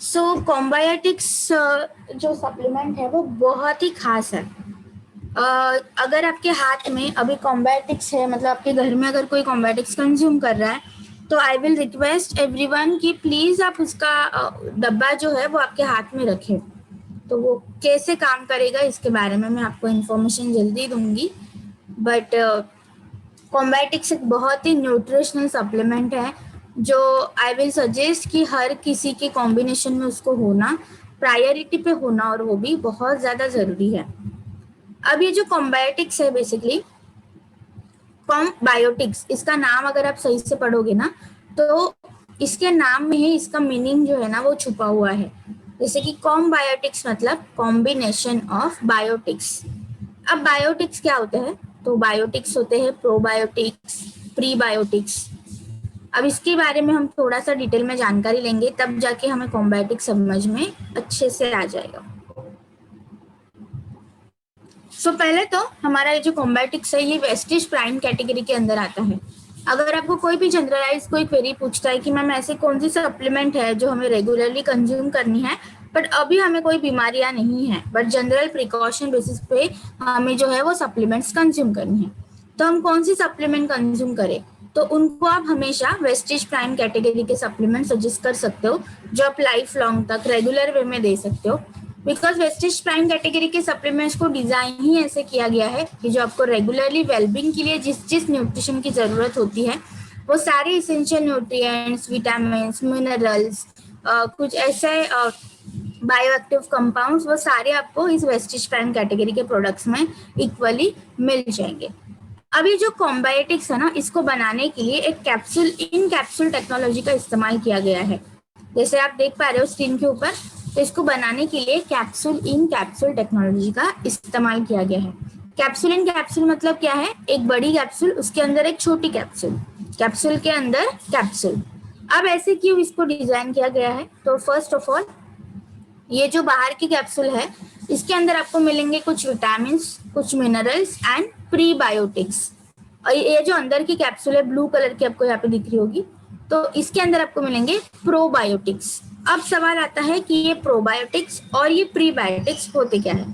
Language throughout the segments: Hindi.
सो कॉम्बायोटिक्स जो सप्लीमेंट है वो बहुत ही खास है। अगर आपके हाथ में अभी कॉम्बायोटिक्स है, मतलब आपके घर में अगर कोई कॉम्बायोटिक्स कंज्यूम कर रहा है, तो आई विल रिक्वेस्ट एवरीवन कि प्लीज आप उसका डब्बा जो है वो आपके हाथ में रखें। तो वो कैसे काम करेगा इसके बारे में मैं आपको इन्फॉर्मेशन जल्दी दूंगी। बट कॉम्बायोटिक्स एक बहुत ही न्यूट्रिशनल सप्लीमेंट है जो आई विल सजेस्ट कि हर किसी के कॉम्बिनेशन में उसको होना, प्रायोरिटी पे होना, और वो भी बहुत ज़्यादा ज़रूरी है। अब ये जो कॉम्बायोटिक्स है बेसिकली कॉम्बायोटिक्स, इसका नाम अगर आप सही से पढ़ोगे ना तो इसके नाम में ही इसका मीनिंग जो है ना वो छुपा हुआ है। जैसे कि कॉम्बायोटिक्स मतलब कॉम्बिनेशन ऑफ बायोटिक्स। अब बायोटिक्स क्या होते हैं? तो बायोटिक्स होते हैं प्रोबायोटिक्स, प्रीबायोटिक्स। अब इसके बारे में हम थोड़ा सा डिटेल में जानकारी लेंगे, तब जाके हमें कॉम्बायोटिक्स समझ में अच्छे से आ जाएगा। सो पहले तो हमारा ये जो कॉम्बायोटिक्स है ये वेस्टिज प्राइम कैटेगरी के अंदर आता है। अगर आपको कोई भी जनरलाइज कोई क्वेरी पूछता है कि मैम ऐसे कौन सी सप्लीमेंट है जो हमें रेगुलरली कंज्यूम करनी है, बट अभी हमें कोई बीमारियां नहीं है, बट जनरल प्रिकॉशन बेसिस पे हमें जो है वो सप्लीमेंट्स कंज्यूम करनी है, तो हम कौन सी सप्लीमेंट कंज्यूम करें? तो उनको आप हमेशा वेस्टिज प्राइम कैटेगरी के सप्लीमेंट सजेस्ट कर सकते हो, जो आप लाइफ लॉन्ग तक रेगुलर वे में दे सकते हो। बिकॉज वेस्टिज प्राइम कैटेगरी के सप्लीमेंट्स को डिजाइन ही ऐसे किया गया है कि जो आपको रेगुलरली वेलबींग के लिए जिस जिस न्यूट्रिशन की जरूरत होती है वो सारे इसेंशियल न्यूट्रिएंट्स, विटामिन, मिनरल्स, कुछ ऐसे बायोएक्टिव कंपाउंड्स, वो सारे आपको इस वेस्टिज प्राइम कैटेगरी के प्रोडक्ट्स में इक्वली मिल जाएंगे। अब ये जो कॉम्बायोटिक्स है ना, इसको बनाने के लिए एक कैप्सूल इन कैप्सूल टेक्नोलॉजी का इस्तेमाल किया गया है। जैसे आप देख पा रहे हो स्क्रीन के ऊपर, तो इसको बनाने के लिए कैप्सूल इन कैप्सूल टेक्नोलॉजी का इस्तेमाल किया गया है। कैप्सूल इन कैप्सूल मतलब क्या है? एक बड़ी कैप्सूल, उसके अंदर एक छोटी कैप्सूल, कैप्सूल के अंदर कैप्सूल। अब ऐसे क्यों इसको डिजाइन किया गया है? तो फर्स्ट ऑफ ऑल ये जो बाहर की कैप्सूल है इसके अंदर आपको मिलेंगे कुछ विटामिन, कुछ मिनरल्स एंड प्रीबायोटिक्स। और ये जो अंदर की कैप्सूल है ब्लू कलर की आपको यहाँ पे दिख रही होगी, तो इसके अंदर आपको मिलेंगे प्रोबायोटिक्स। अब सवाल आता है कि ये प्रोबायोटिक्स और ये प्रीबायोटिक्स होते क्या है?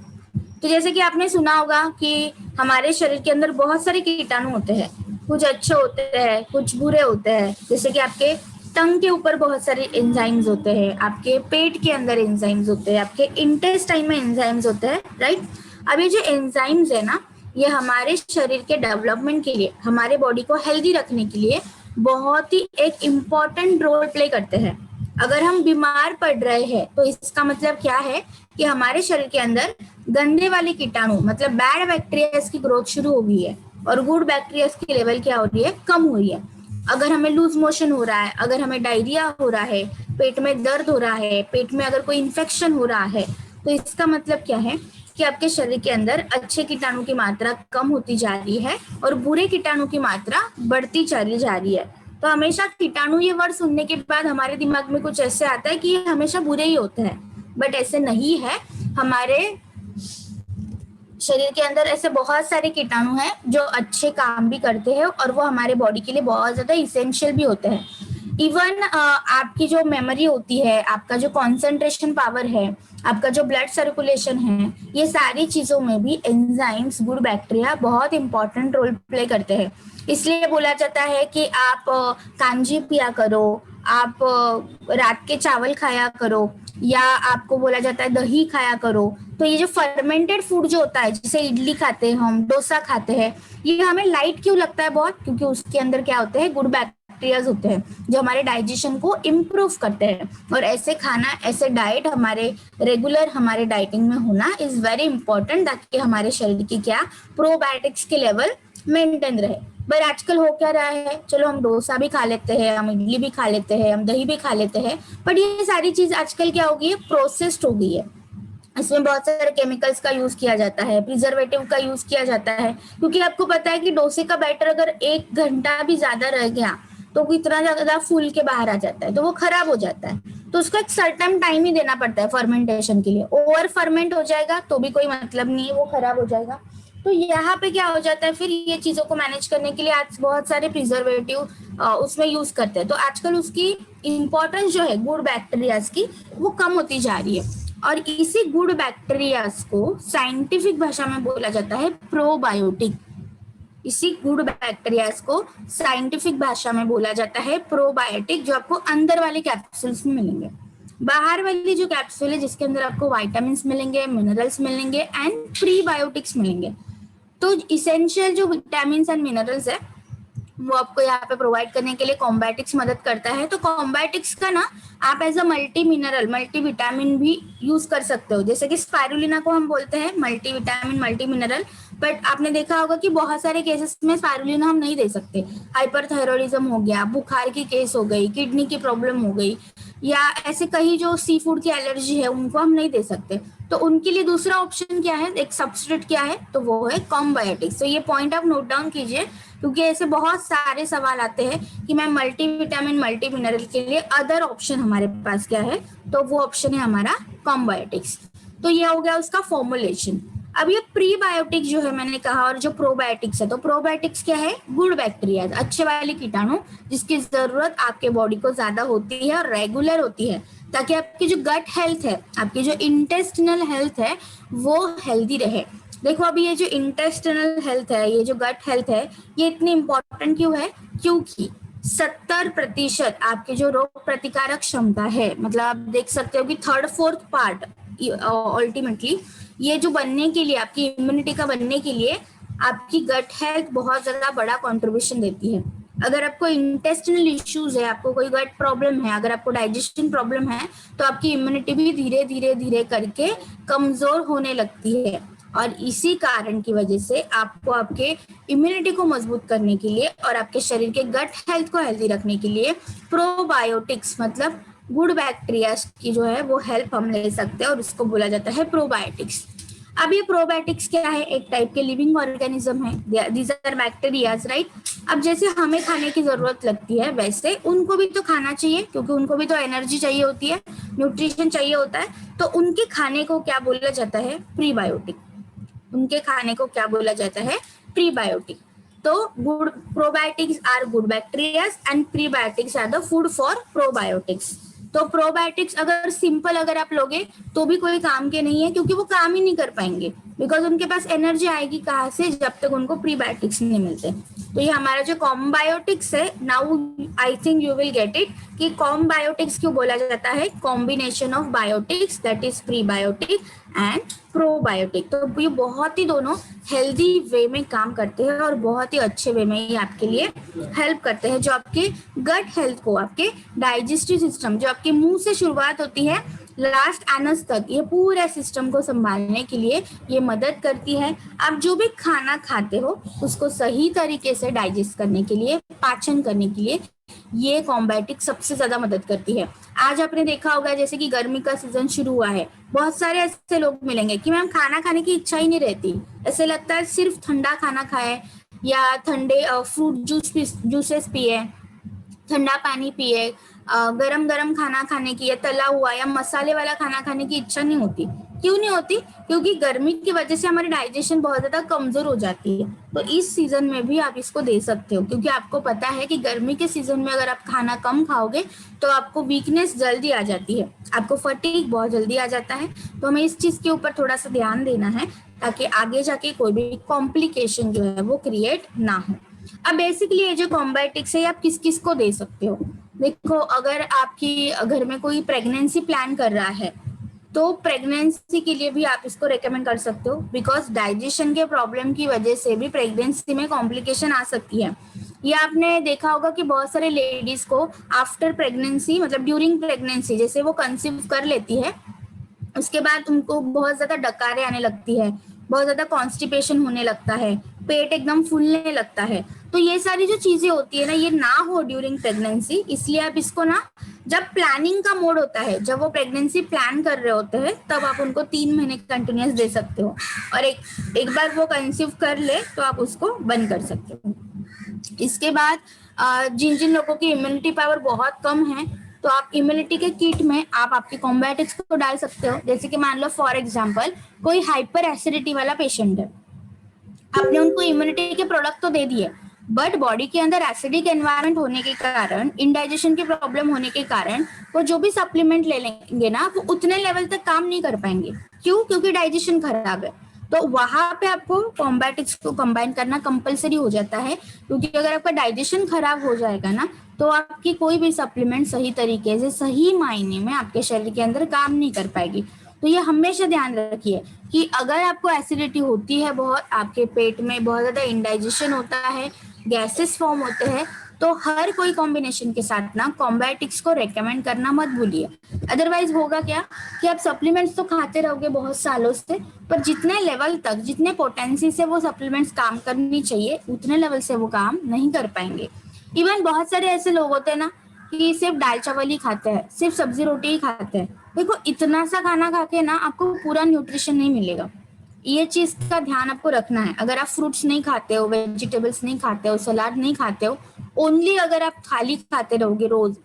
तो जैसे कि आपने सुना होगा कि हमारे शरीर के अंदर बहुत सारे कीटाणु होते हैं, कुछ अच्छे होते हैं, कुछ बुरे होते हैं। जैसे कि आपके टंग के ऊपर बहुत सारे एंजाइम्स होते हैं, आपके पेट के अंदर एंजाइम्स होते हैं, आपके इंटेस्टाइन में एंजाइम्स होते हैं, राइट? अब ये जो एंजाइम्स है ना, ये हमारे शरीर के डेवलपमेंट के लिए, हमारे बॉडी को हेल्दी रखने के लिए बहुत ही एक इम्पॉर्टेंट रोल प्ले करते हैं। अगर हम बीमार पड़ रहे हैं तो इसका मतलब क्या है कि हमारे शरीर के अंदर गंदे वाले कीटाणु मतलब बैड बैक्टीरियाज की ग्रोथ शुरू हो गई है और गुड बैक्टीरियाज की लेवल क्या हो रही है? कम हो रही है। अगर हमें लूज मोशन हो रहा है, अगर हमें डायरिया हो रहा है, पेट में दर्द हो रहा है, पेट में अगर कोई इन्फेक्शन हो रहा है, तो इसका मतलब क्या है कि आपके शरीर के अंदर अच्छे कीटाणु की मात्रा कम होती जा रही है और बुरे कीटाणु की मात्रा बढ़ती चली जा रही है। तो हमेशा कीटाणु ये वर्ड सुनने के बाद हमारे दिमाग में कुछ ऐसे आता है कि ये हमेशा बुरे ही होते हैं, बट ऐसे नहीं है। हमारे शरीर के अंदर ऐसे बहुत सारे कीटाणु हैं जो अच्छे काम भी करते हैं और वो हमारे बॉडी के लिए बहुत ज्यादा इसेंशियल भी होते हैं। इवन आपकी जो मेमोरी होती है, आपका जो कंसंट्रेशन पावर है, आपका जो ब्लड सर्कुलेशन है, ये सारी चीजों में भी एंजाइम्स, गुड बैक्टीरिया बहुत इंपॉर्टेंट रोल प्ले करते हैं। इसलिए बोला जाता है कि आप कांजी पिया करो, आप रात के चावल खाया करो, या आपको बोला जाता है दही खाया करो। तो ये जो फर्मेंटेड फूड जो होता है, जैसे इडली खाते हैं हम, डोसा खाते हैं, ये हमें लाइट क्यों लगता है बहुत? क्योंकि उसके अंदर क्या होते हैं? गुड बैक्टीरियाज होते हैं जो हमारे डाइजेशन को इम्प्रूव करते हैं। और ऐसे खाना, ऐसे डाइट हमारे रेगुलर हमारे डाइटिंग में होना इज वेरी इंपॉर्टेंट, ताकि हमारे शरीर की क्या प्रोबायोटिक्स के लेवल मेंटेन रहे। पर आजकल हो क्या रहा है? चलो हम डोसा भी खा लेते हैं, हम इडली भी खा लेते हैं, हम दही भी खा लेते हैं, बट ये सारी चीज आजकल क्या हो गई है? प्रोसेस्ड हो गई है। इसमें बहुत सारे केमिकल्स का यूज किया जाता है, प्रिजर्वेटिव का यूज किया जाता है, क्योंकि आपको पता है कि डोसे का बैटर अगर 1 घंटा भी ज्यादा रह गया तो इतना ज्यादा फूल के बाहर आ जाता है, तो वो खराब हो जाता है। तो उसको एक सर्टेन टाइम ही देना पड़ता है फर्मेंटेशन के लिए। ओवर फर्मेंट हो जाएगा तो भी कोई मतलब नहीं है, वो खराब हो जाएगा। तो यहाँ पे क्या हो जाता है, फिर ये चीजों को मैनेज करने के लिए आज बहुत सारे प्रिजर्वेटिव उसमें यूज करते हैं, तो आजकल उसकी इम्पोर्टेंस जो है गुड बैक्टीरियाज की वो कम होती जा रही है। और इसी गुड बैक्टीरियाज को साइंटिफिक भाषा में बोला जाता है प्रोबायोटिक। इसी गुड बैक्टीरियाज को साइंटिफिक भाषा में बोला जाता है प्रोबायोटिक, जो आपको अंदर वाले कैप्सूल्स में मिलेंगे। बाहर वाली जो कैप्सूल है जिसके अंदर आपको वाइटामिन मिलेंगे, मिनरल्स मिलेंगे एंड प्रीबायोटिक्स मिलेंगे। तो इसेंशियल जो विटामिन एंड मिनरल्स है वो आपको यहाँ पे प्रोवाइड करने के लिए कॉम्बायोटिक्स मदद करता है। तो कॉम्बायोटिक्स का ना आप as a multi mineral multi vitamin भी यूज कर सकते हो, जैसे कि स्पाइरुलिना को हम बोलते हैं multi vitamin multi mineral. But आपने देखा होगा कि बहुत सारे केसेस में स्पाइरुलिना हम नहीं दे सकते, हाइपरथायरॉयडिज्म हो गया, बुखार की केस हो गई, किडनी की प्रॉब्लम हो गई, या ऐसे कहीं जो सी फूड की एलर्जी है उनको हम नहीं दे सकते। तो उनके लिए दूसरा ऑप्शन क्या है, एक सब्स्टिट्यूट क्या है, तो वो है कॉम्बायोटिक्स। तो ये पॉइंट आप नोट डाउन कीजिए, क्योंकि ऐसे बहुत सारे सवाल आते हैं कि ma'am multi vitamin multi mineral के लिए अदर ऑप्शन हमारे पास क्या है, तो वो ऑप्शन है हमारा कॉम्बायोटिक्स। तो ये हो गया उसका फॉर्मुलेशन। अब ये प्रीबायोटिक जो है मैंने कहा, और जो प्रोबायोटिक्स है, तो प्रोबायोटिक्स क्या है, गुड बैक्टीरिया, अच्छे वाले कीटाणु जिसकी जरूरत आपके बॉडी को ज्यादा होती है और रेगुलर होती है, ताकि आपकी जो गट हेल्थ है, आपकी जो इंटेस्टिनल हेल्थ है वो हेल्दी रहे। देखो अभी ये जो इंटेस्टिनल हेल्थ है, ये जो गट हेल्थ है, ये इतनी इंपॉर्टेंट क्यों है, क्योंकि 70% आपकी जो रोग प्रतिकारक क्षमता है, मतलब आप देख सकते हो कि थर्ड फोर्थ पार्ट अल्टीमेटली ये जो बनने के लिए, आपकी इम्यूनिटी का बनने के लिए आपकी गट हेल्थ बहुत ज्यादा बड़ा कंट्रीब्यूशन देती है। अगर आपको इंटेस्टिनल इश्यूज है, आपको कोई गट प्रॉब्लम है, अगर आपको डाइजेशन प्रॉब्लम है, तो आपकी इम्यूनिटी भी धीरे धीरे धीरे करके कमजोर होने लगती है। और इसी कारण की वजह से आपको आपके इम्यूनिटी को मजबूत करने के लिए और आपके शरीर के गट हेल्थ को हेल्दी रखने के लिए प्रोबायोटिक्स मतलब गुड बैक्टीरिया की जो है वो हेल्प हम ले सकते हैं, और उसको बोला जाता है प्रोबायोटिक्स। अब ये प्रोबायोटिक्स क्या है, एक टाइप के लिविंग ऑर्गेनिज्म है, दीज आर बैक्टीरियाज, राइट। अब जैसे हमें खाने की जरूरत लगती है, वैसे उनको भी तो खाना चाहिए, क्योंकि उनको भी तो एनर्जी चाहिए होती है, न्यूट्रिशन चाहिए होता है। तो उनके खाने को क्या बोला जाता है, प्रीबायोटिक। उनके खाने को क्या बोला जाता है, प्रीबायोटिक। तो good probiotics are good bacterias and prebiotics are the food for probiotics. तो प्रोबायोटिक्स अगर सिंपल अगर आप लोगे तो भी कोई काम के नहीं है, क्योंकि वो काम ही नहीं कर पाएंगे, बिकॉज उनके पास एनर्जी आएगी कहाँ से, जब तक उनको प्रीबायोटिक्स नहीं मिलते। तो ये हमारा जो कॉम्बायोटिक्स है, now I think you will get it कि कॉम्बायोटिक्स क्यों बोला जाता है, combination of biotics that is prebiotic and probiotic. तो ये बहुत ही दोनों हेल्दी वे में काम करते हैं और बहुत ही अच्छे वे में ये आपके लिए हेल्प करते हैं, जो आपके गट हेल्थ को, आपके डाइजेस्टिव सिस्टम, जो आपके मुंह से शुरुआत होती है लास्ट एनस तक, ये पूरे सिस्टम को संभालने के लिए ये मदद करती है। आप जो भी खाना खाते हो उसको सही तरीके से डाइजेस्ट करने के लिए, पाचन करने के लिए ये कॉम्बायोटिक सबसे ज्यादा मदद करती है। आज आपने देखा होगा जैसे कि गर्मी का सीजन शुरू हुआ है, बहुत सारे ऐसे लोग मिलेंगे कि मैम खाना खाने की इच्छा ही नहीं रहती, ऐसे लगता है सिर्फ ठंडा खाना खाए या ठंडे फ्रूट जूसेस पिए, ठंडा पानी पिए, गरम गरम खाना खाने की या तला हुआ या मसाले वाला खाना खाने की इच्छा नहीं होती। क्यों नहीं होती, क्योंकि गर्मी की वजह से हमारी डाइजेशन बहुत ज्यादा कमजोर हो जाती है। तो इस सीजन में भी आप इसको दे सकते हो, क्योंकि आपको पता है कि गर्मी के सीजन में अगर आप खाना कम खाओगे तो आपको वीकनेस जल्दी आ जाती है, आपको फटीग बहुत जल्दी आ जाता है। तो हमें इस चीज के ऊपर थोड़ा सा ध्यान देना है, ताकि आगे जाके कोई भी कॉम्प्लिकेशन जो है वो क्रिएट ना हो। अब बेसिकली ये जो कॉम्बायोटिक्स है आप किस किस को दे सकते हो, देखो अगर आपकी घर में कोई प्रेगनेंसी प्लान कर रहा है तो प्रेगनेंसी के लिए भी आप इसको रेकमेंड कर सकते हो, बिकॉज डाइजेशन के प्रॉब्लम की वजह से भी प्रेगनेंसी में कॉम्प्लिकेशन आ सकती है। ये आपने देखा होगा कि बहुत सारे लेडीज को आफ्टर प्रेगनेंसी मतलब ड्यूरिंग प्रेगनेंसी, जैसे वो कंसीव कर लेती है उसके बाद उनको बहुत ज्यादा डकारे आने लगती है, बहुत ज्यादा कॉन्स्टिपेशन होने लगता है, पेट एकदम फूलने लगता है। तो ये सारी जो चीजें होती है ना, ये ना हो ड्यूरिंग प्रेगनेंसी, इसलिए आप इसको ना जब प्लानिंग का मोड होता है, जब वो प्रेगनेंसी प्लान कर रहे होते हैं, तब आप उनको 3 महीने कंटिन्यूस दे सकते हो, और एक बार वो कंसीव कर ले तो आप उसको बंद कर सकते हो। इसके बाद जिन जिन लोगों की इम्यूनिटी पावर बहुत कम है, तो आप इम्यूनिटी के किट में आप आपकी कॉम्बायोटिक्स को डाल सकते हो। जैसे कि मान लो फॉर एग्जांपल कोई हाइपर एसिडिटी वाला पेशेंट है, आपने उनको इम्यूनिटी के प्रोडक्ट तो दे दिए, बट बॉडी के अंदर एसिडिक एनवायरनमेंट होने के कारण, इंडाइजेशन की प्रॉब्लम होने के कारण वो जो भी सप्लीमेंट ले लेंगे ना, वो उतने लेवल तक काम नहीं कर पाएंगे। क्यों? क्योंकि डाइजेशन खराब है। तो वहां पे आपको कॉम्बैटिक्स को कंबाइन करना कंपलसरी हो जाता है, क्योंकि अगर आपका डाइजेशन खराब हो जाएगा ना, तो आपकी कोई भी सप्लीमेंट सही तरीके से, सही मायने में आपके शरीर के अंदर काम नहीं कर पाएगी। तो ये हमेशा ध्यान रखिए कि अगर आपको एसिडिटी होती है, बहुत आपके पेट में बहुत ज्यादा इंडाइजेशन होता है, गैसेस फॉर्म होते हैं, तो हर कोई कॉम्बिनेशन के साथ ना कॉम्बायोटिक्स को रेकमेंड करना मत भूलिए। अदरवाइज होगा क्या कि आप सप्लीमेंट्स तो खाते रहोगे बहुत सालों से, पर जितने लेवल तक, जितने पोटेंसी से वो सप्लीमेंट्स काम करनी चाहिए, उतने लेवल से वो काम नहीं कर पाएंगे। इवन बहुत सारे ऐसे लोग होते हैं ना कि सिर्फ दाल चावल ही खाते हैं, सिर्फ सब्जी रोटी ही खाते हैं। देखो, इतना सा खाना खा के ना आपको पूरा न्यूट्रिशन नहीं मिलेगा। ये चीज का ध्यान आपको रखना है। अगर आप फ्रूट्स नहीं खाते हो, वेजिटेबल्स नहीं खाते हो, सलाद नहीं खाते हो, ओनली अगर आप थाली खाते रहोगे रोज,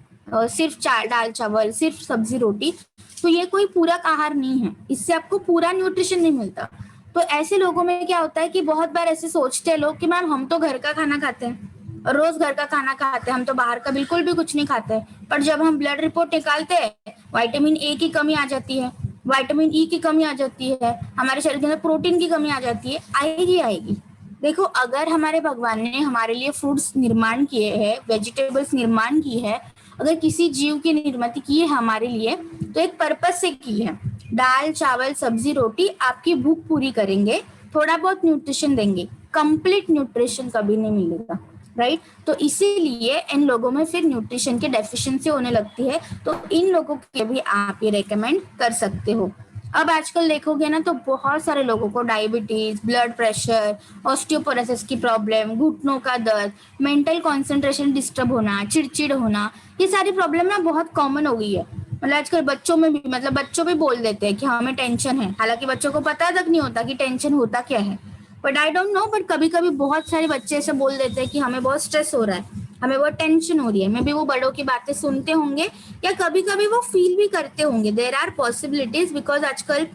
सिर्फ दाल चावल, सिर्फ सब्जी रोटी, तो ये कोई पूरक आहार नहीं है, इससे आपको पूरा न्यूट्रिशन नहीं मिलता। तो ऐसे लोगों में क्या होता है कि बहुत बार ऐसे सोचते हैं लोग कि मैम हम तो घर का खाना खाते हैं, रोज घर का खाना खाते हैं, हम तो बाहर का बिल्कुल भी कुछ नहीं खाते, पर जब हम ब्लड रिपोर्ट निकालते हैं, विटामिन ए की कमी आ जाती है, विटामिन ई की कमी आ जाती है, हमारे शरीर के अंदर प्रोटीन की कमी आ जाती है। आएगी आएगी। देखो, अगर हमारे भगवान ने हमारे लिए फ्रूट्स निर्माण किए हैं, वेजिटेबल्स निर्माण की है, अगर किसी जीव की निर्मित की है हमारे लिए, तो एक पर्पस से की है। दाल चावल सब्जी रोटी आपकी भूख पूरी करेंगे, थोड़ा बहुत न्यूट्रिशन देंगे, कंप्लीट न्यूट्रिशन कभी नहीं मिलेगा, राइट। तो इसीलिए इन लोगों में फिर न्यूट्रिशन की डेफिशिएंसी होने लगती है, तो इन लोगों के भी आप ये रेकमेंड कर सकते हो। अब आजकल देखोगे ना, तो बहुत सारे लोगों को डायबिटीज, ब्लड प्रेशर, ऑस्टियोपोरोसिस की प्रॉब्लम, घुटनों का दर्द, मेंटल कंसंट्रेशन डिस्टर्ब होना, चिड़चिड़ होना, ये सारी प्रॉब्लम ना बहुत कॉमन हो गई है। मतलब आजकल बच्चों में भी, मतलब बच्चों भी बोल देते हैं कि हमें टेंशन है, हालांकि बच्चों को पता तक नहीं होता कि टेंशन होता क्या है। But I don't know, but कभी कभी बहुत सारे बच्चे ऐसे बोल देते हैं कि हमें बहुत स्ट्रेस हो रहा है, हमें बहुत टेंशन हो रही है। मे बी वो बड़ों की बातें सुनते होंगे, या कभी कभी वो फील भी करते होंगे। देयर आर पॉसिबिलिटीज, बिकॉज आजकल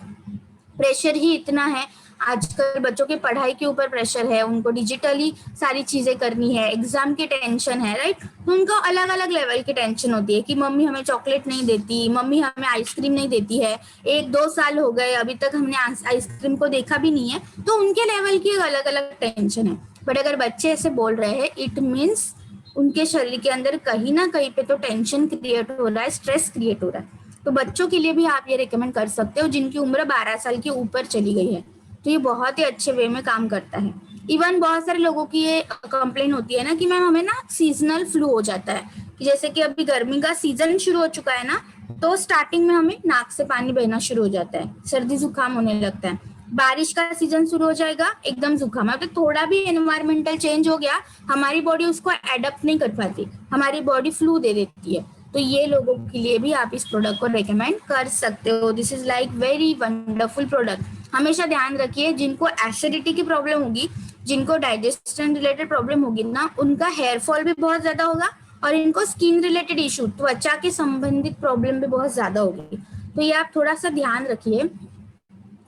प्रेशर ही इतना है। आजकल बच्चों की पढ़ाई के ऊपर प्रेशर है, उनको डिजिटली सारी चीजें करनी है, एग्जाम की टेंशन है, राइट। तो उनको अलग अलग लेवल की टेंशन होती है कि मम्मी हमें चॉकलेट नहीं देती, मम्मी हमें आइसक्रीम नहीं देती है, 1-2 साल हो गए अभी तक हमने आइसक्रीम को देखा भी नहीं है। तो उनके लेवल की अलग अलग टेंशन है। बट अगर बच्चे ऐसे बोल रहे हैं, इट मीन्स उनके शरीर के अंदर कहीं ना कहीं पे तो टेंशन क्रिएट हो रहा है, स्ट्रेस क्रिएट हो रहा है। तो बच्चों के लिए भी आप ये रिकमेंड कर सकते हो जिनकी उम्र 12 साल के ऊपर चली गई है। तो ये बहुत ही अच्छे वे में काम करता है। इवन बहुत सारे लोगों की ये कंप्लेन होती है ना कि मैम हमें ना सीजनल फ्लू हो जाता है, कि जैसे कि अभी गर्मी का सीजन शुरू हो चुका है ना, तो स्टार्टिंग में हमें नाक से पानी बहना शुरू हो जाता है, सर्दी जुकाम होने लगता है। बारिश का सीजन शुरू हो जाएगा, एकदम जुकाम, मतलब थोड़ा भी एनवायरमेंटल चेंज हो गया, हमारी बॉडी उसको एडप्ट नहीं कर पाती, हमारी बॉडी फ्लू दे देती है। तो ये लोगों के लिए भी आप इस प्रोडक्ट को रेकमेंड कर सकते हो। This is like very wonderful product. हमेशा ध्यान रखिए, जिनको एसिडिटी की प्रॉब्लम होगी, जिनको डाइजेशन रिलेटेड प्रॉब्लम होगी ना, उनका हेयर फॉल भी बहुत ज्यादा होगा, और इनको स्किन रिलेटेड इशू, त्वचा के संबंधित प्रॉब्लम भी बहुत ज्यादा होगी। तो ये आप थोड़ा सा ध्यान रखिए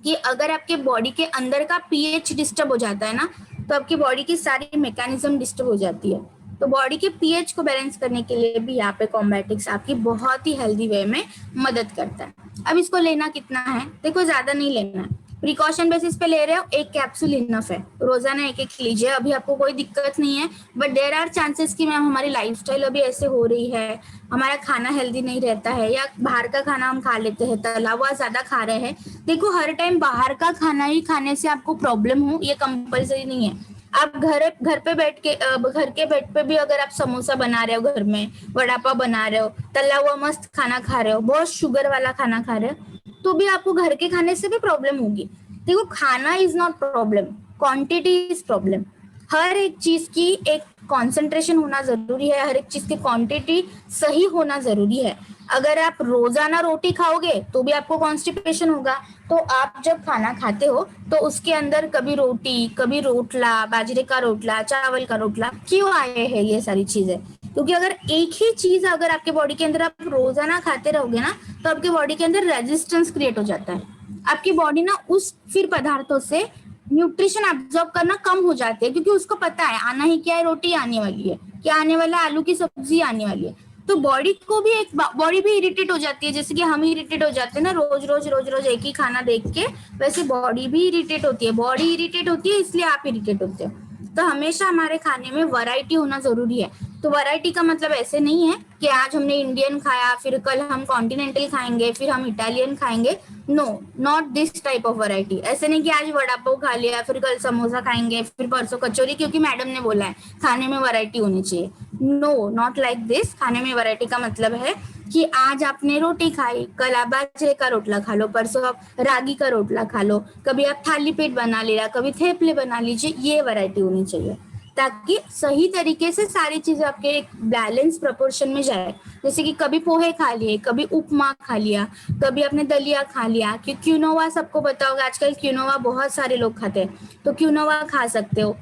कि अगर आपके बॉडी के अंदर का पीएच डिस्टर्ब हो जाता है ना, तो आपकी बॉडी की सारी मैकेनिज्म डिस्टर्ब हो जाती है। तो बॉडी के पीएच को बैलेंस करने के लिए भी यहाँ पे कॉम्बैटिक्स आपकी बहुत ही हेल्दी वे में मदद करता है। अब इसको लेना कितना है? देखो, ज्यादा नहीं लेना है, प्रिकॉशन बेसिस पे ले रहे हो, एक कैप्सूल इनफ है, रोजाना एक लीजिए, अभी आपको कोई दिक्कत नहीं है। बट देयर आर चांसेस कि मैम हमारी लाइफस्टाइल अभी ऐसे हो रही है, हमारा खाना हेल्दी नहीं रहता है, या बाहर का खाना हम खा लेते हैं, तला हुआ ज्यादा खा रहे हैं। देखो, हर टाइम बाहर का खाना ही खाने से आपको प्रॉब्लम हो ये कंपल्सरी नहीं है। आप घर पे बैठ के, घर के बेड पे भी अगर आप समोसा बना रहे हो, घर में वड़ा पाव बना रहे हो, तला हुआ मस्त खाना खा रहे हो, बहुत शुगर वाला खाना खा रहे हो, तो भी आपको घर के खाने से भी प्रॉब्लम होगी। देखो, खाना is not problem, quantity is problem. हर एक चीज की एक कॉन्सेंट्रेशन होना जरूरी है, हर एक चीज की क्वांटिटी सही होना जरूरी है। अगर आप रोजाना रोटी खाओगे तो भी आपको कॉन्स्टिपेशन होगा। तो आप जब खाना खाते हो तो उसके अंदर कभी रोटी, कभी रोटला, बाजरे का रोटला, चावल का रोटला, क्यों आए हैं ये सारी चीजें? क्योंकि अगर एक ही चीज अगर आपके बॉडी के अंदर आप रोजाना खाते रहोगे ना, तो आपके बॉडी के अंदर रेजिस्टेंस क्रिएट हो जाता है। आपकी बॉडी ना उस फिर पदार्थों से न्यूट्रिशन एब्जॉर्ब करना कम हो जाते हैं, क्योंकि उसको पता है आना ही क्या है, रोटी आने वाली है, क्या आने वाला है, आलू की सब्जी आने वाली है। तो बॉडी को भी बॉडी भी इरिटेट हो जाती है, जैसे कि हम इरिटेट हो जाते हैं ना रोज रोज एक ही खाना देख के, वैसे बॉडी भी इरिटेट होती है। बॉडी इरिटेट होती है इसलिए आप इरिटेट होते हो। तो हमेशा हमारे खाने में वैरायटी होना जरूरी है। तो वैरायटी का मतलब ऐसे नहीं है कि आज हमने इंडियन खाया, फिर कल हम कॉन्टिनेंटल खाएंगे, फिर हम इटालियन खाएंगे। No, not this type of variety. ऐसे नहीं कि आज वड़ा पाव खा लिया, फिर कल समोसा खाएंगे, फिर परसों कचौरी, क्योंकि मैडम ने बोला है खाने में वैरायटी होनी चाहिए। No, not like this. खाने में वैरायटी का मतलब है कि आज आपने रोटी खाई, कल आप बाजरे का रोटला खा लो, परसों आप रागी का रोटला खा लो, कभी आप थाली पेट बना लिया, कभी थेपले बना लीजिए। ये वैरायटी होनी चाहिए, ताकि सही तरीके से सारी चीजें आपके एक बैलेंस प्रोपोर्शन में जाए। जैसे कि कभी पोहे खा लिए, कभी उपमा खा लिया, कभी आपने दलिया खा लिया। कि क्यूनोवा सबको पता होगा, आजकल क्यूनोवा बहुत सारे लोग खाते हैं, तो क्यूनोवा खा सकते हो।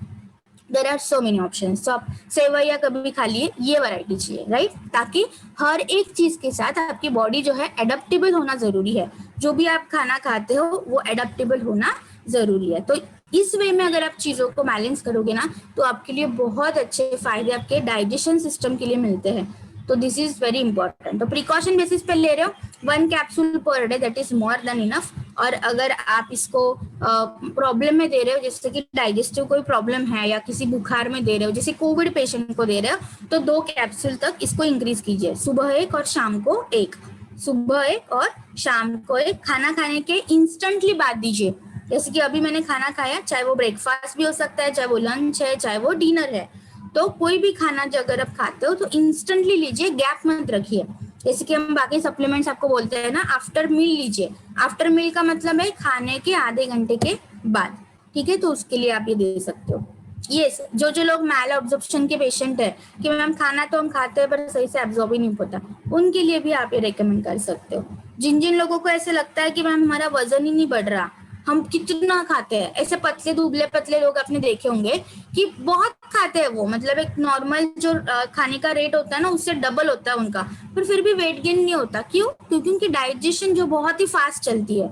There are so many option. तो आप सेवैया कभी भी खा लिए, ये वैरायटी चाहिए, राइट। ताकि हर एक चीज के साथ आपकी बॉडी जो है एडेप्टेबल होना जरूरी है। जो भी आप खाना खाते हो वो एडेप्टेबल होना जरूरी है। तो इस वे में अगर आप चीजों को बैलेंस करोगे ना, तो आपके लिए बहुत अच्छे फायदे आपके डाइजेशन सिस्टम के लिए मिलते हैं। तो दिस इज वेरी इंपॉर्टेंट। तो प्रिकॉशन बेसिस पे ले रहे हो, 1 capsule per day, that is more than enough. और अगर आप इसको प्रॉब्लम में दे रहे हो, जैसे कि डाइजेस्टिव कोई प्रॉब्लम है या किसी बुखार में दे रहे हो, जैसे कोविड पेशेंट को दे रहे हो, तो 2 कैप्सूल तक इसको इंक्रीज कीजिए। सुबह एक और शाम को एक, सुबह एक और शाम को एक। खाना खाने के इंस्टेंटली बाद दीजिए। जैसे कि अभी मैंने खाना खाया, चाहे वो ब्रेकफास्ट भी हो सकता है, चाहे वो लंच है, चाहे वो डिनर है। तो कोई भी खाना जो अगर आप खाते हो तो इंस्टेंटली लीजिए, गैप मत रखिए। जैसे कि हम बाकी सप्लीमेंट्स आपको बोलते हैं ना, आफ्टर मील लीजिए। आफ्टर मील का मतलब है खाने के आधे घंटे के बाद, ठीक है। तो उसके लिए आप ये दे सकते हो। ये जो जो लोग मैल एब्जॉर्प्शन के पेशेंट है कि मैम खाना तो हम खाते हैं पर सही से एब्जॉर्ब ही नहीं होता, उनके लिए भी आप ये रेकमेंड कर सकते हो। जिन जिन लोगों को ऐसे लगता है कि मैम हमारा वजन ही नहीं बढ़ रहा, हम कितना खाते हैं, ऐसे पतले दुबले पतले लोग आपने देखे होंगे कि बहुत खाते हैं वो, मतलब एक नॉर्मल जो खाने का रेट होता है ना उससे डबल होता है उनका, पर फिर भी वेट गेन नहीं होता। क्यों? क्योंकि उनकी डाइजेशन जो बहुत ही फास्ट चलती है,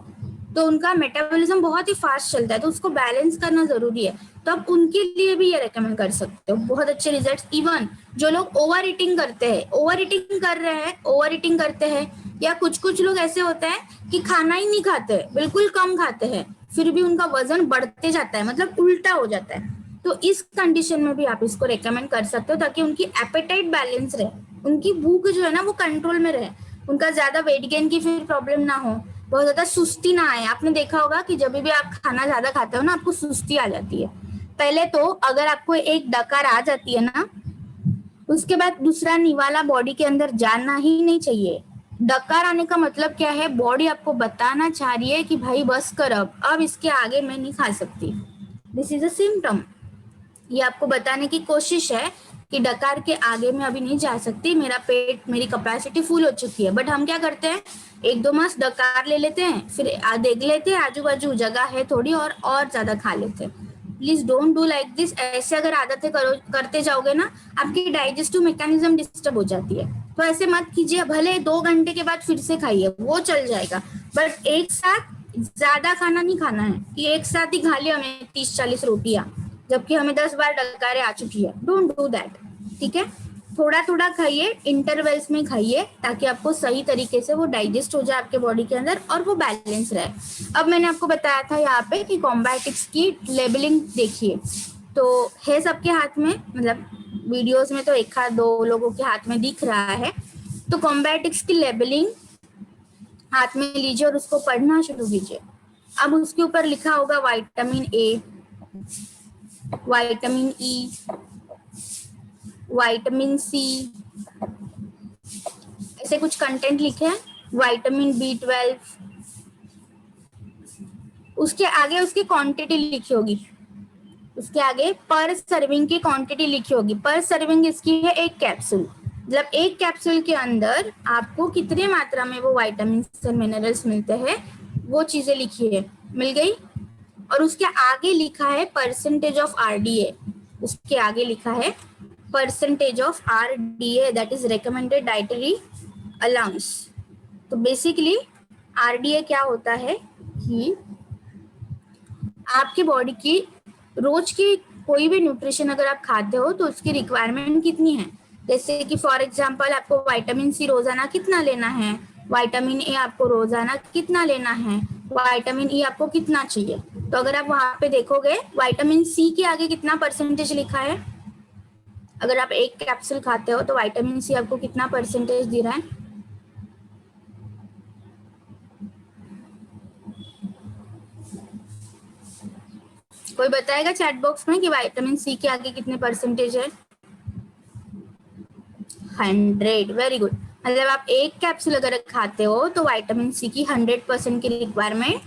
तो उनका मेटाबॉलिज्म बहुत ही फास्ट चलता है, तो उसको बैलेंस करना जरूरी है। तो आप उनके लिए भी ये रेकमेंड कर सकते हो, बहुत अच्छे रिजल्ट्स। इवन जो लोग ओवर ईटिंग करते हैं, ओवर ईटिंग कर रहे हैं, ओवर ईटिंग करते हैं, या कुछ कुछ लोग ऐसे होते हैं कि खाना ही नहीं खाते, बिल्कुल कम खाते हैं, फिर भी उनका वजन बढ़ते जाता है, मतलब उल्टा हो जाता है। तो इस कंडीशन में भी आप इसको रेकमेंड कर सकते हो, ताकि उनकी एपेटाइट बैलेंस रहे, उनकी भूख जो है ना वो कंट्रोल में रहे, उनका ज्यादा वेट गेन की फिर प्रॉब्लम ना हो, बहुत ज्यादा सुस्ती ना आए। आपने देखा होगा कि जब भी आप खाना ज्यादा खाते हो ना, आपको सुस्ती आ जाती है। पहले तो अगर आपको एक डकार आ जाती है ना, उसके बाद दूसरा निवाला बॉडी के अंदर जाना ही नहीं चाहिए। डकार आने का मतलब क्या है? बॉडी आपको बताना चाह रही है कि भाई बस कर, अब इसके आगे मैं नहीं खा सकती। This is a symptom. ये आपको बताने की कोशिश है कि डकार के आगे मैं अभी नहीं जा सकती, मेरा पेट, मेरी कैपेसिटी फुल हो चुकी है। बट हम क्या करते हैं, एक दो मास डकार ले लेते हैं, फिर देख लेते हैं आजू बाजू जगह है थोड़ी और ज्यादा खा लेते हैं। Please don't do like this. ऐसे अगर आदतें करते जाओगे ना, आपकी डाइजेस्टिव मैकेनिज्म डिस्टर्ब हो जाती है। तो ऐसे मत कीजिए, भले 2 घंटे के बाद फिर से खाइए, वो चल जाएगा, बट एक साथ ज्यादा खाना नहीं खाना है कि एक साथ ही खा लिया हमें 30-40 रोटियां, जबकि हमें 10 बार डकारें आ चुकी है। डोंट डू दैट, ठीक है। थोड़ा थोड़ा खाइए, इंटरवल्स में खाइए, ताकि आपको सही तरीके से वो डाइजेस्ट हो जाए आपके बॉडी के अंदर और वो बैलेंस रहे। अब मैंने आपको बताया था यहाँ पे कि कॉम्बायोटिक्स की लेबलिंग देखिए, तो है सबके हाथ में, मतलब वीडियोस में तो एक आध दो लोगों के हाथ में दिख रहा है। तो कॉम्बायोटिक्स की लेबलिंग हाथ में लीजिए और उसको पढ़ना शुरू कीजिए। अब उसके ऊपर लिखा होगा vitamin A, vitamin E, vitamin C, ऐसे कुछ कंटेंट लिखे हैं। विटामिन B12, उसके आगे उसकी क्वांटिटी लिखी होगी, उसके आगे पर सर्विंग की क्वांटिटी लिखी होगी। पर सर्विंग इसकी है 1 कैप्सूल, मतलब 1 कैप्सूल के अंदर आपको कितनी मात्रा में वो विटामिन और मिनरल्स मिलते हैं, वो चीजें लिखी है, मिल गई। और उसके आगे लिखा है परसेंटेज ऑफ RDA, उसके आगे लिखा है percentage of RDA, that is recommended dietary allowance. तो बेसिकली RDA क्या होता है कि आपकी बॉडी की रोज की कोई भी न्यूट्रिशन अगर आप खाते हो तो उसकी रिक्वायरमेंट कितनी है। जैसे कि फॉर एग्जांपल आपको विटामिन सी रोजाना कितना लेना है, विटामिन ए आपको रोजाना कितना लेना है, विटामिन ई आपको कितना चाहिए। तो अगर आप वहां पे देखोगे विटामिन सी के आगे कितना परसेंटेज लिखा है, अगर आप एक कैप्सूल खाते हो तो विटामिन सी आपको कितना परसेंटेज दे रहा है। कोई बताएगा चैट बॉक्स में कि विटामिन सी के आगे कितने परसेंटेज है। 100, वेरी गुड। मतलब आप एक कैप्सूल अगर खाते हो तो विटामिन सी की 100% की रिक्वायरमेंट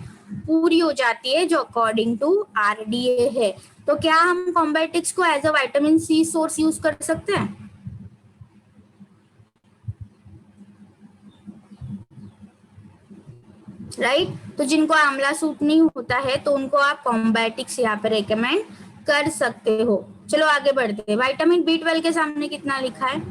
पूरी हो जाती है, जो अकॉर्डिंग टू आरडीए है। तो क्या हम कॉम्बाइटिक्स को as a vitamin C source use कर सकते हैं? राइट तो जिनको आंवला सूट नहीं होता है तो उनको आप कॉम्बाइटिक्स यहाँ पे रेकमेंड कर सकते हो। चलो आगे बढ़ते हैं। विटामिन बी 12 के सामने कितना लिखा है?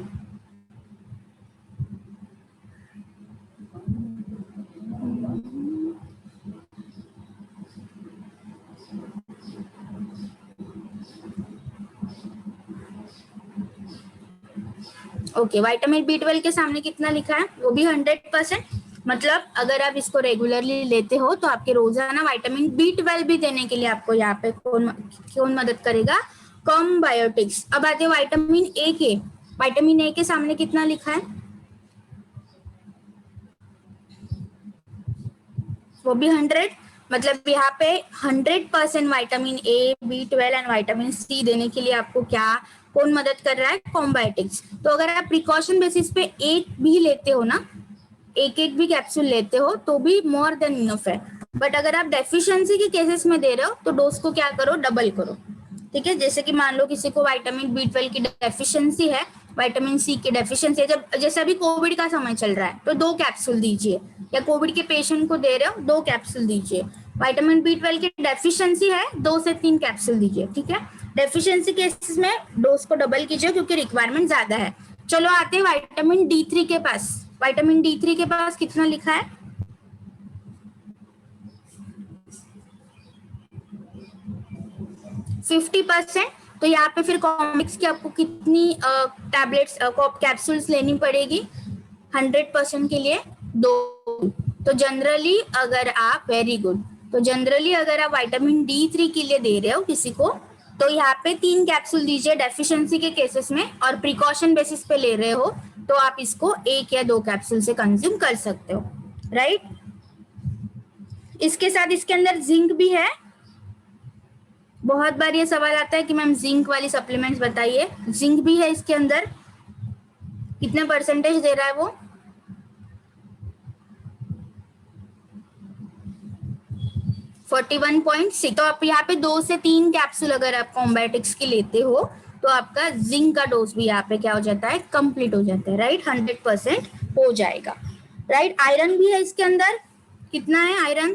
ओके, विटामिन बी 12 के सामने कितना लिखा है? वो भी 100%। मतलब अगर आप इसको रेगुलरली लेते हो तो आपके रोजाना विटामिन बी 12 भी देने के लिए आपको यहाँ पे कौन मदद करेगा? कॉम्बायोटिक्स। अब आते हैं विटामिन ए के। विटामिन ए के सामने कितना लिखा है? वो भी 100। मतलब यहाँ पे 100% vitamin A, B 12 and vitamin C देने के लिए आपको क्या कौन मदद कर रहा है? कॉम्बायोटिक्स। तो अगर आप प्रिकॉशन बेसिस पे एक भी लेते हो ना, एक एक भी कैप्सूल लेते हो तो भी मोर देन इनफ है। बट अगर आप डेफिशिएंसी के केसेस में दे रहे हो तो डोज को क्या करो? डबल करो। ठीक है, जैसे कि मान लो किसी को विटामिन बी 12 की डेफिशिएंसी है, विटामिन सी की डेफिशिएंसी है, जब जैसे अभी कोविड का समय चल रहा है तो 2 कैप्सूल दीजिए, या कोविड के पेशेंट को दे रहे हो 2 कैप्सूल दीजिए। विटामिन बी 12 की डेफिशिएंसी है 2 से 3 कैप्सूल दीजिए। ठीक है, डेफिशिएंसी केसेस में डोज को डबल कीजिए क्योंकि रिक्वायरमेंट ज्यादा है। चलो आते हैं विटामिन D3 के पास। विटामिन D3 के पास कितना लिखा है? 50%। तो यहाँ पे फिर कॉमिक्स की आपको कितनी टैबलेट्स कैप्सूल्स लेनी पड़ेगी? 100% के लिए 2। तो जनरली अगर आप, वेरी गुड, तो जनरली अगर आप विटामिन D3 के लिए दे रहे हो किसी को तो यहाँ पे 3 कैप्सूल दीजिए डेफिशिएंसी के केसेस में, और प्रिकॉशन बेसिस पे ले रहे हो तो आप इसको 1 या 2 कैप्सूल से कंज्यूम कर सकते हो। राइट इसके साथ इसके अंदर जिंक भी है। बहुत बार ये सवाल आता है कि मैम जिंक वाली सप्लीमेंट्स बताइए। जिंक भी है इसके अंदर। कितने परसेंटेज दे रहा है वो? 41.6। तो आप यहाँ पे 2 से 3 कैप्सूल अगर आप कॉम्बायोटिक्स की लेते हो तो आपका जिंक का डोज भी यहाँ पे क्या हो जाता है? कंप्लीट हो जाता है। राइट 100% हो जाएगा। राइट आयरन भी है इसके अंदर। कितना है iron?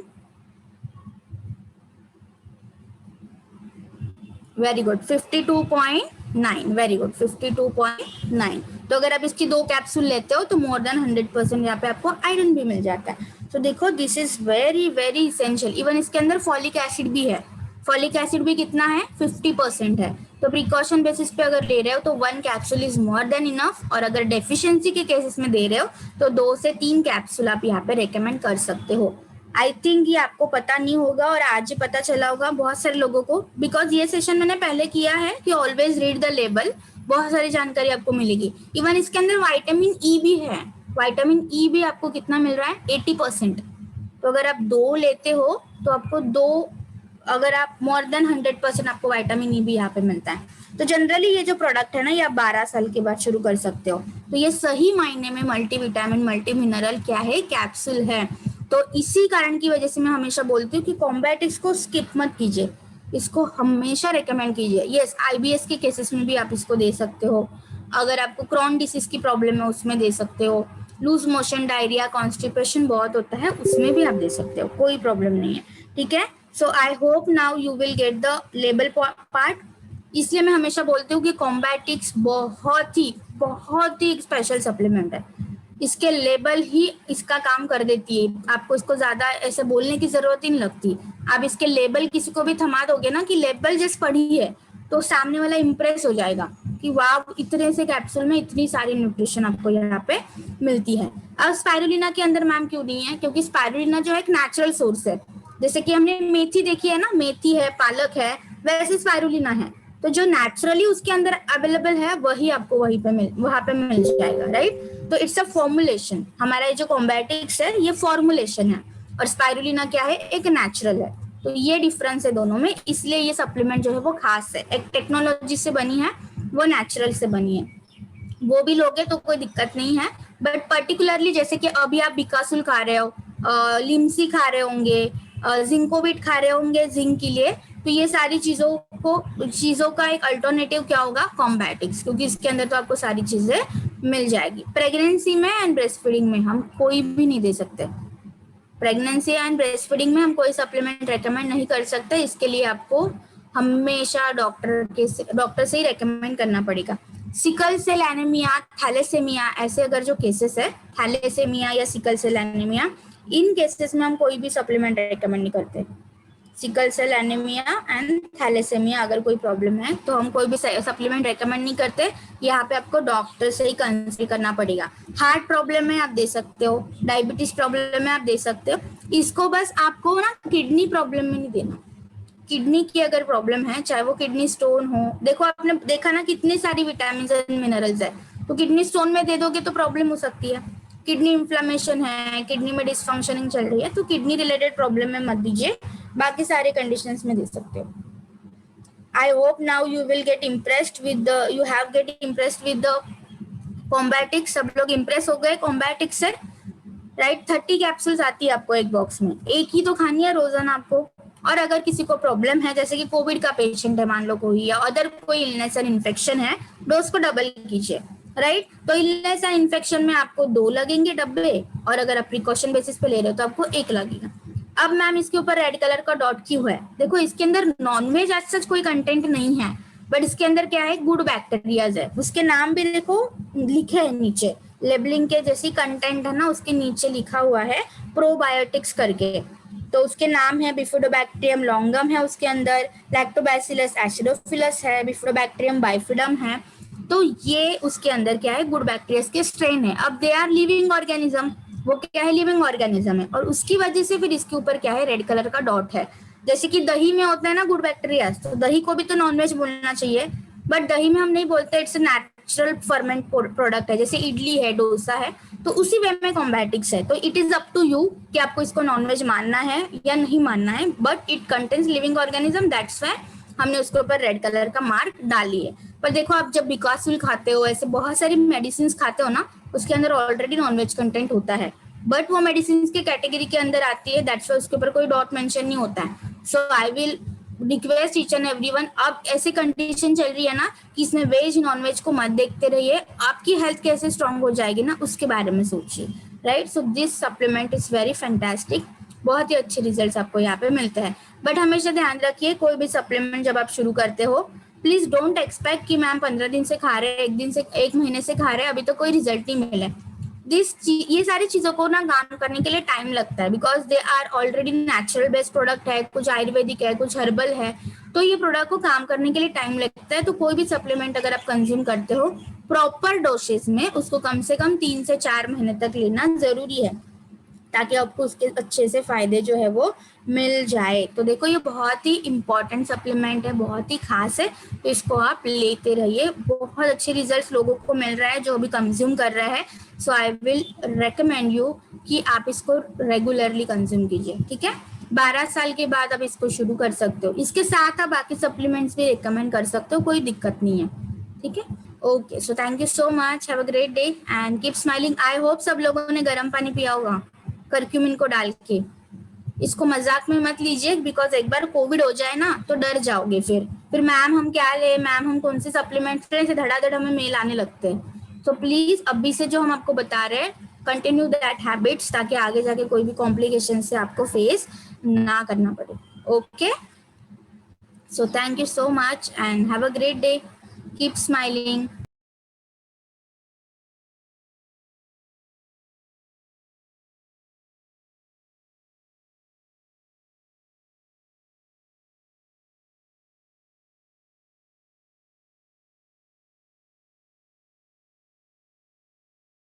Very good 52.9। Very good 52.9। तो अगर आप इसकी 2 कैप्सूल लेते हो तो मोर देन 100% यहाँ पे आपको आयरन भी मिल जाता है। तो देखो this is very very essential. Even इसके अंदर फॉलिक एसिड भी है। फॉलिक एसिड भी कितना है? 50% है। तो प्रिकॉशन बेसिस पे अगर ले रहे हो तो 1 capsule is more than enough, और अगर डेफिशिएंसी के केसेस में दे रहे हो तो 2 से 3 कैप्सूल आप यहाँ पे रेकमेंड कर सकते हो। आई थिंक ये आपको पता नहीं होगा और आज ही पता चला होगा बहुत सारे लोगों को, बिकॉज ये सेशन मैंने पहले किया है कि ऑलवेज रीड द लेबल। बहुत सारी जानकारी आपको मिलेगी। इवन इसके अंदर विटामिन ई भी है। विटामिन ई भी आपको कितना मिल रहा है? 80%। तो अगर आप 2 लेते हो तो आपको 2, अगर आप मोर देन 100% आपको विटामिन ई भी यहाँ पे मिलता है। तो जनरली ये जो प्रोडक्ट है ना, ये आप 12 साल के बाद शुरू कर सकते हो। तो ये सही मायने में मल्टीविटामिन मल्टी मिनरल क्या है? कैप्सूल है। तो इसी कारण की वजह से मैं हमेशा बोलती हूँ कि कॉम्बायोटिक्स को स्किप मत कीजिए, इसको हमेशा रेकमेंड कीजिए। यस आईबीएस के केसेस में भी आप इसको दे सकते हो। अगर आपको क्रॉन डिसीज की प्रॉब्लम है उसमें दे सकते हो। लूज मोशन, डायरिया, कॉन्स्टिपेशन बहुत होता है उसमें भी आप दे सकते हो, कोई प्रॉब्लम नहीं है। ठीक है, so I hope now you will get the label part. इसलिए मैं हमेशा बोलती हूँ कि कॉम्बायोटिक्स बहुत ही स्पेशल सप्लीमेंट है। इसके लेबल ही इसका काम कर देती है, आपको इसको ज्यादा ऐसे बोलने की जरूरत ही नहीं लगती। आप इसके लेबल किसी को भी थमा दोगे ना कि लेबल जस्ट पढ़ी है, तो सामने वाला इम्प्रेस हो जाएगा कि वाह, इतने से कैप्सूल में इतनी सारी न्यूट्रिशन आपको यहाँ पे मिलती है। अब स्पाइरुलिना के अंदर मैम क्यों नहीं है? क्योंकि स्पाइरुलिना जो है एक नेचुरल सोर्स है। जैसे कि हमने मेथी देखी है ना, मेथी है, पालक है, वैसे स्पाइरुलिना है। तो जो नेचुरली उसके अंदर अवेलेबल है वही आपको वहां पे मिल जाएगा, राइट। तो इट्स अ फॉर्मुलेशन। हमारा ये जो कॉम्बैटिक्स है ये फॉर्मुलेशन है, और स्पाइरुलिना क्या है, एक नेचुरल है। तो ये डिफरेंस है दोनों में, इसलिए ये सप्लीमेंट जो है वो खास है, एक टेक्नोलॉजी से बनी है, वो नेचुरल से बनी है। वो भी लोगे तो कोई दिक्कत नहीं है, बट पर्टिकुलरली जैसे कि अभी आप बिकासुल खा रहे हो, लिम्सी खा रहे होंगे, जिंकोविट खा रहे होंगे जिंक के लिए, तो ये सारी चीजों का एक अल्टरनेटिव क्या होगा, कॉम्बैटिक्स, क्योंकि इसके अंदर तो आपको सारी चीजें मिल जाएगी। प्रेगनेंसी में एंड ब्रेस्ट फीडिंग में हम कोई भी नहीं दे सकते, प्रेगनेंसी एंड ब्रेस्ट फीडिंग में हम कोई सप्लीमेंट रेकमेंड नहीं कर सकते। इसके लिए आपको हमेशा डॉक्टर से ही रेकमेंड करना पड़ेगा। सिकल सेल एनीमिया, थैलेसेमिया, ऐसे अगर जो केसेस है, थैलेसेमिया या सिकल सेल एनीमिया, इन केसेस में हम कोई भी सप्लीमेंट रेकमेंड नहीं करते। Sickle cell anemia and thalassemia अगर कोई प्रॉब्लम है तो हम कोई भी सप्लीमेंट रेकमेंड नहीं करते। यहाँ पे आपको डॉक्टर से ही कंसल्ट करना पड़ेगा। हार्ट प्रॉब्लम में आप दे सकते हो, डायबिटीज प्रॉब्लम में आप दे सकते हो। इसको बस आपको ना किडनी प्रॉब्लम में नहीं देना। किडनी की अगर प्रॉब्लम है, चाहे वो किडनी स्टोन हो, देखो आपने देखा ना कितनी सारी विटामिन एंड मिनरल्स है, तो किडनी स्टोन में दे दोगे तो प्रॉब्लम हो सकती है। किडनी इन्फ्लेमेशन है, किडनी में डिसफंक्शनिंग चल रही है, तो किडनी रिलेटेड प्रॉब्लम में मत दीजिए, बाकी सारे कंडीशंस में दे सकते हो। I hope now you will get impressed with the कॉम्बैटिक्स। सब लोग इम्प्रेस हो गए कॉम्बैटिक्स से, राइट। 30 कैप्सूल्स आती है आपको एक बॉक्स में, एक ही तो खानी है रोजाना आपको। और अगर किसी को प्रॉब्लम है, जैसे कि कोविड का पेशेंट है मान लो कोई, या अदर कोई इलनेस एंड इन्फेक्शन है, डोज को डबल कीजिए, राइट। तो इलनेस एंड इन्फेक्शन में आपको 2 लगेंगे डब्बे, और अगर आप प्रिकॉशन बेसिस पे ले रहे हो तो आपको 1 लगेगा। अब मैम इसके ऊपर रेड कलर का डॉट क्यों है? देखो इसके अंदर नॉनवेज एज सच कोई कंटेंट नहीं है, बट इसके अंदर क्या है, गुड बैक्टीरियाज है। उसके नाम भी देखो लिखे है नीचे, लेबलिंग के जैसी कंटेंट है ना, उसके नीचे लिखा हुआ है प्रोबायोटिक्स करके। तो उसके नाम है बिफिडोबैक्टीरियम लॉन्गम है, उसके अंदर लैक्टोबैसिलस एसिडोफिलस है, बिफिडोबैक्टीरियम बाइफिडम है। तो ये उसके अंदर क्या है, गुड बैक्टीरिया के स्ट्रेन है। अब दे आर लिविंग ऑर्गेनिज्म, वो क्या है, लिविंग ऑर्गेनिज्म है, और उसकी वजह से फिर इसके ऊपर क्या है, रेड कलर का डॉट है। जैसे कि दही में होता है ना गुड बैक्टीरिया, तो दही को भी तो नॉनवेज बोलना चाहिए, बट दही में हम नहीं बोलते, इट्स नेचुरल फर्मेंट प्रोडक्ट है। जैसे इडली है, डोसा है, तो उसी वे में कॉम्बैटिक्स है। तो it is up to you कि आपको इसको नॉनवेज मानना है या नहीं मानना है, but it contains living organism, that's why हमने उसके ऊपर रेड कलर का मार्क डाली है। पर देखो आप जब बिकासुल खाते हो, ऐसे बहुत सारी मेडिसिन खाते हो ना, उसके अंदर ऑलरेडी नॉनवेज कंटेंट होता है, बट वो मेडिसिन के कैटेगरी के अंदर आती है, दैट्स वाई उसके ऊपर कोई डॉट मेंशन नहीं होता है। So I will request each and everyone, अब ऐसी कंडीशन चल रही है ना कि इसमें वेज नॉन वेज को मत देखते रहिए, आपकी हेल्थ कैसे स्ट्रांग हो जाएगी ना उसके बारे में सोचिए, right. So this supplement is very fantastic, बहुत ही अच्छे रिजल्ट्स आपको यहाँ पे मिलते हैं। बट हमेशा ध्यान रखिए, कोई भी सप्लीमेंट जब आप शुरू करते हो, प्लीज डोंट एक्सपेक्ट कि मैम 15 दिन से खा रहे हैं, एक महीने से खा रहे हैं, अभी तो कोई रिजल्ट नहीं मिले। ये सारी चीजों को ना काम करने के लिए टाइम लगता है, because they are already natural based product है, कुछ आयुर्वेदिक है, कुछ हर्बल है, तो ये प्रोडक्ट को काम करने के लिए टाइम लगता है। तो कोई भी सप्लीमेंट अगर आप कंज्यूम करते हो प्रॉपर डोसेस में, उसको कम से कम 3 से 4 महीने तक लेना जरूरी है, ताकि आपको उसके अच्छे से फायदे जो है वो मिल जाए। तो देखो ये बहुत ही इंपॉर्टेंट सप्लीमेंट है, बहुत ही खास है, तो इसको आप लेते रहिए। बहुत अच्छे रिजल्ट्स लोगों को मिल रहा है जो अभी कंज्यूम कर रहा है। So I will recommend you कि आप इसको रेगुलरली कंज्यूम कीजिए, ठीक है। 12 साल के बाद आप इसको शुरू कर सकते हो, इसके साथ आप बाकी सप्लीमेंट्स भी रिकमेंड कर सकते हो, कोई दिक्कत नहीं है, ठीक है। Okay, so thank you so much, have a great day and keep smiling. I hope सब लोगों ने गर्म पानी पिया होगा करक्यूमिन को डाल के। इसको मजाक में मत लीजिए, बिकॉज एक बार कोविड हो जाए ना तो डर जाओगे, फिर मैम हम क्या ले, मैम हम कौन से सप्लीमेंट्स ले, धड़ाधड़ हमें मेल आने लगते हैं। तो प्लीज अभी से जो हम आपको बता रहे हैं, कंटिन्यू दैट हैबिट्स, ताकि आगे जाके कोई भी कॉम्प्लिकेशन से आपको फेस ना करना पड़े। Okay, so thank you so much and have a great day, keep smiling.